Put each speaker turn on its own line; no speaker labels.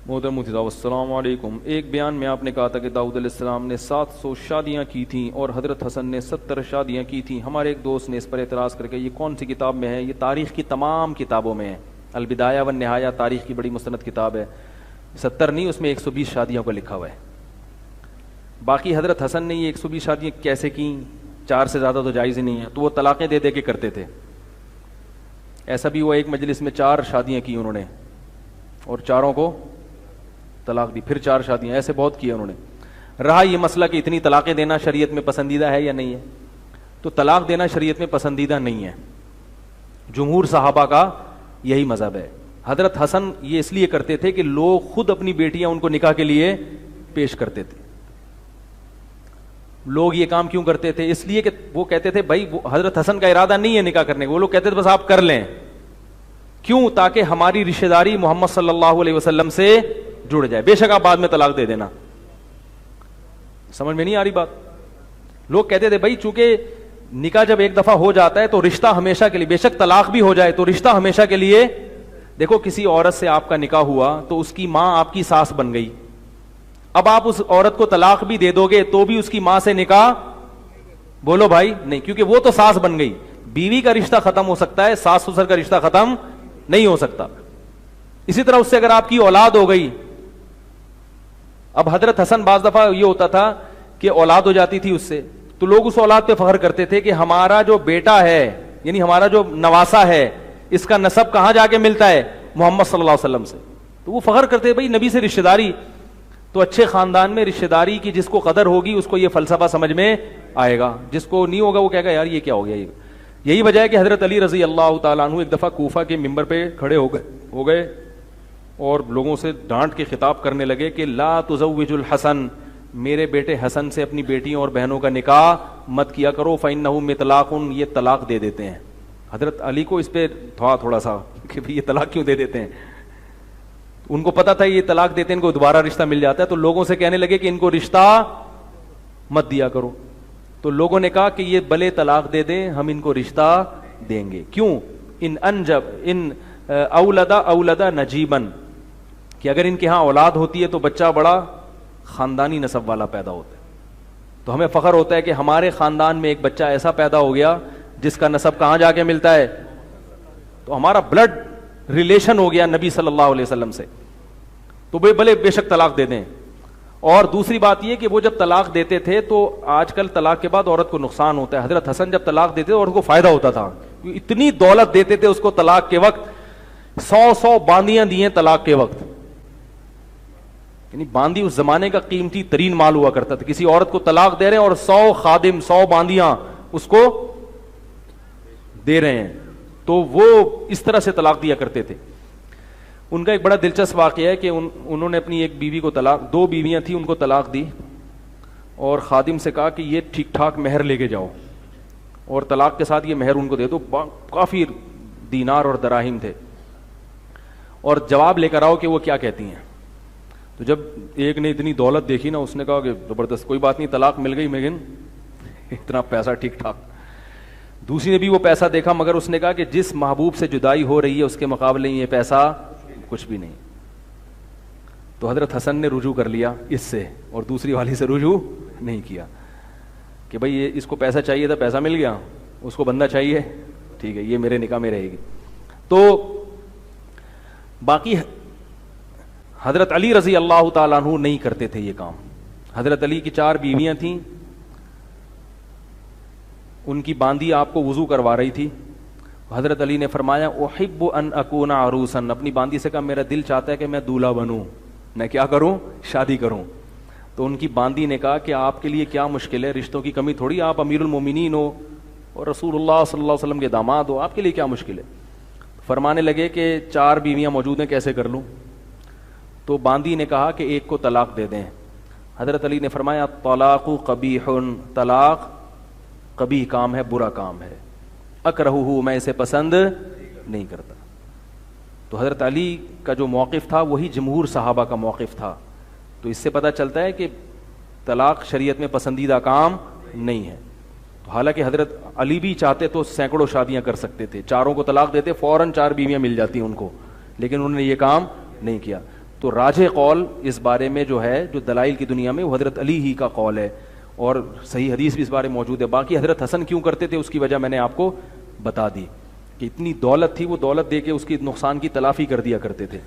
محترم مفتي صاحب السلام علیکم. ایک بیان میں آپ نے کہا تھا کہ داؤد علیہ السلام نے 700 شادیاں کی تھیں اور حضرت حسن نے 70 شادیاں کی تھیں. ہمارے ایک دوست نے اس پر اعتراض کر کے یہ کون سی کتاب میں ہے؟ یہ تاریخ کی تمام کتابوں میں ہے. البدایہ والنہایہ تاریخ کی بڑی مستند کتاب ہے. 70 نہیں، اس میں 120 شادیوں کو لکھا ہوا ہے. باقی حضرت حسن نے یہ 120 شادیاں کیسے کیں؟ 4 سے زیادہ تو جائز ہی نہیں ہے. تو وہ طلاقیں دے دے کے کرتے تھے. ایسا بھی ہوا ایک مجلس میں 4 شادیاں کی انہوں نے اور چاروں کو طلاق دی، پھر 4 شادیاں. ایسے بہت کیے انہوں نے. رہا یہ مسئلہ کہ اتنی طلاقیں دینا شریعت میں پسندیدہ ہے یا نہیں ہے، تو طلاق دینا شریعت میں پسندیدہ نہیں ہے. جمہور صحابہ کا یہی مذہب ہے. حضرت حسن یہ اس لیے کرتے تھے کہ لوگ خود اپنی بیٹیاں ان کو نکاح کے لیے پیش کرتے تھے. لوگ یہ کام کیوں کرتے تھے؟ اس لیے کہ وہ کہتے تھے بھائی حضرت حسن کا ارادہ نہیں ہے نکاح کرنے کا، وہ لوگ کہتے تھے بس آپ کر لیں. کیوں؟ تاکہ ہماری رشتہ داری محمد صلی اللہ علیہ وسلم سے جڑ جائے. بے شک آپ بعد میں طلاق دے دینا. سمجھ میں نہیں آ رہی بات؟ لوگ کہتے تھے بھائی چونکہ نکاح جب ایک دفعہ ہو جاتا ہے تو رشتہ ہمیشہ کے لیے، بے شک طلاق بھی ہو جائے تو رشتہ ہمیشہ کے لیے. دیکھو کسی عورت سے آپ کا نکاح ہوا تو اس کی ماں آپ کی ساس بن گئی. اب آپ اس عورت کو طلاق بھی دے دو گے تو بھی اس کی ماں سے نکاح، بولو بھائی نہیں، کیونکہ وہ تو ساس بن گئی. بیوی کا رشتہ ختم ہو سکتا ہے، ساس سسر کا رشتہ ختم نہیں ہو سکتا. اسی طرح اس سے اگر آپ کی اولاد ہو گئی، اب حضرت حسن بعض دفعہ یہ ہوتا تھا کہ اولاد ہو جاتی تھی اس سے، تو لوگ اس اولاد پہ فخر کرتے تھے کہ ہمارا جو بیٹا ہے، یعنی ہمارا جو نواسا ہے، اس کا نسب کہاں جا کے ملتا ہے؟ محمد صلی اللہ علیہ وسلم سے. تو وہ فخر کرتے بھائی نبی سے رشتہ داری. تو اچھے خاندان میں رشتہ داری کی جس کو قدر ہوگی اس کو یہ فلسفہ سمجھ میں آئے گا، جس کو نہیں ہوگا وہ کہے گا یار یہ کیا ہو گیا. یہی وجہ ہے کہ حضرت علی رضی اللہ تعالیٰ عنہ ایک دفعہ کوفہ کے ممبر پہ کھڑے ہو گئے اور لوگوں سے ڈانٹ کے خطاب کرنے لگے کہ لا تزوج الحسن، میرے بیٹے حسن سے اپنی بیٹیوں اور بہنوں کا نکاح مت کیا کرو، فإنہ مطلاق، یہ طلاق دے دیتے ہیں. حضرت علی کو اس پہ تھوڑا سا کہ یہ طلاق کیوں دے دیتے ہیں. ان کو پتا تھا یہ طلاق دیتے ہیں ان کو دوبارہ رشتہ مل جاتا ہے، تو لوگوں سے کہنے لگے کہ ان کو رشتہ مت دیا کرو. تو لوگوں نے کہا کہ یہ بلے طلاق دے دیں، ہم ان کو رشتہ دیں گے. کیوں؟ ان اولدا نجیبن، کہ اگر ان کے ہاں اولاد ہوتی ہے تو بچہ بڑا خاندانی نسب والا پیدا ہوتا ہے. تو ہمیں فخر ہوتا ہے کہ ہمارے خاندان میں ایک بچہ ایسا پیدا ہو گیا جس کا نسب کہاں جا کے ملتا ہے، تو ہمارا بلڈ ریلیشن ہو گیا نبی صلی اللہ علیہ وسلم سے. تو بھلے بے شک طلاق دے دیں. اور دوسری بات یہ کہ وہ جب طلاق دیتے تھے تو آج کل طلاق کے بعد عورت کو نقصان ہوتا ہے. حضرت حسن جب طلاق دیتے عورت کو فائدہ ہوتا تھا، اتنی دولت دیتے تھے اس کو طلاق کے وقت. 100 باندیاں دیے طلاق کے وقت. یعنی باندی اس زمانے کا قیمتی ترین مال ہوا کرتا تھا. کسی عورت کو طلاق دے رہے ہیں اور 100 خادم 100 باندیاں اس کو دے رہے ہیں، تو وہ اس طرح سے طلاق دیا کرتے تھے. ان کا ایک بڑا دلچسپ واقعہ ہے کہ انہوں نے اپنی ایک بیوی کو طلاق، 2 بیویاں تھیں ان کو طلاق دی اور خادم سے کہا کہ یہ ٹھیک ٹھاک مہر لے کے جاؤ اور طلاق کے ساتھ یہ مہر ان کو دے دو. کافی دینار اور دراہم تھے، اور جواب لے کر آؤ کہ وہ کیا کہتی ہیں. تو جب ایک نے اتنی دولت دیکھی نا، اس نے کہا کہ زبردست، کوئی بات نہیں طلاق مل گئی لیکن اتنا پیسہ ٹھیک ٹھاک. دوسری نے بھی وہ پیسہ دیکھا مگر اس نے کہا کہ جس محبوب سے جدائی ہو رہی ہے اس کے مقابلے یہ پیسہ کچھ بھی نہیں. تو حضرت حسن نے رجوع کر لیا اس سے اور دوسری والی سے رجوع نہیں کیا کہ بھائی یہ اس کو پیسہ چاہیے تھا، پیسہ مل گیا، اس کو بندہ چاہیے، ٹھیک ہے یہ میرے نکاح میں رہے گی. تو باقی حضرت علی رضی اللہ تعالیٰ عنہ نہیں کرتے تھے یہ کام. حضرت علی کی 4 بیویاں تھیں، ان کی باندی آپ کو وضو کروا رہی تھی. حضرت علی نے فرمایا احب ان اکون عروسا، اپنی باندی سے کہا میرا دل چاہتا ہے کہ میں دولہا بنوں، میں کیا کروں؟ شادی کروں. تو ان کی باندی نے کہا کہ آپ کے لیے کیا مشکل ہے، رشتوں کی کمی تھوڑی، آپ امیر المومنین ہو اور رسول اللہ صلی اللہ علیہ وسلم کے داماد ہو، آپ کے لیے کیا مشکل ہے. فرمانے لگے کہ 4 بیویاں موجود ہیں، کیسے کر لوں؟ تو باندی نے کہا کہ ایک کو طلاق دے دیں. حضرت علی نے فرمایا طلاق قبیح، طلاق قبیح کام ہے، برا کام ہے، اکرہہ، میں اسے پسند نہیں کرتا. تو حضرت علی کا جو موقف تھا وہی جمہور صحابہ کا موقف تھا. تو اس سے پتہ چلتا ہے کہ طلاق شریعت میں پسندیدہ کام نہیں ہے. تو حالانکہ حضرت علی بھی چاہتے تو سینکڑوں شادیاں کر سکتے تھے، 4 کو طلاق دیتے فوراً 4 بیویاں مل جاتی ان کو، لیکن انہوں نے یہ کام نہیں کیا. تو راجح قول اس بارے میں جو ہے، جو دلائل کی دنیا میں، وہ حضرت علی ہی کا قول ہے، اور صحیح حدیث بھی اس بارے میں موجود ہے. باقی حضرت حسن کیوں کرتے تھے اس کی وجہ میں نے آپ کو بتا دی کہ اتنی دولت تھی، وہ دولت دے کے اس کی نقصان کی تلافی کر دیا کرتے تھے.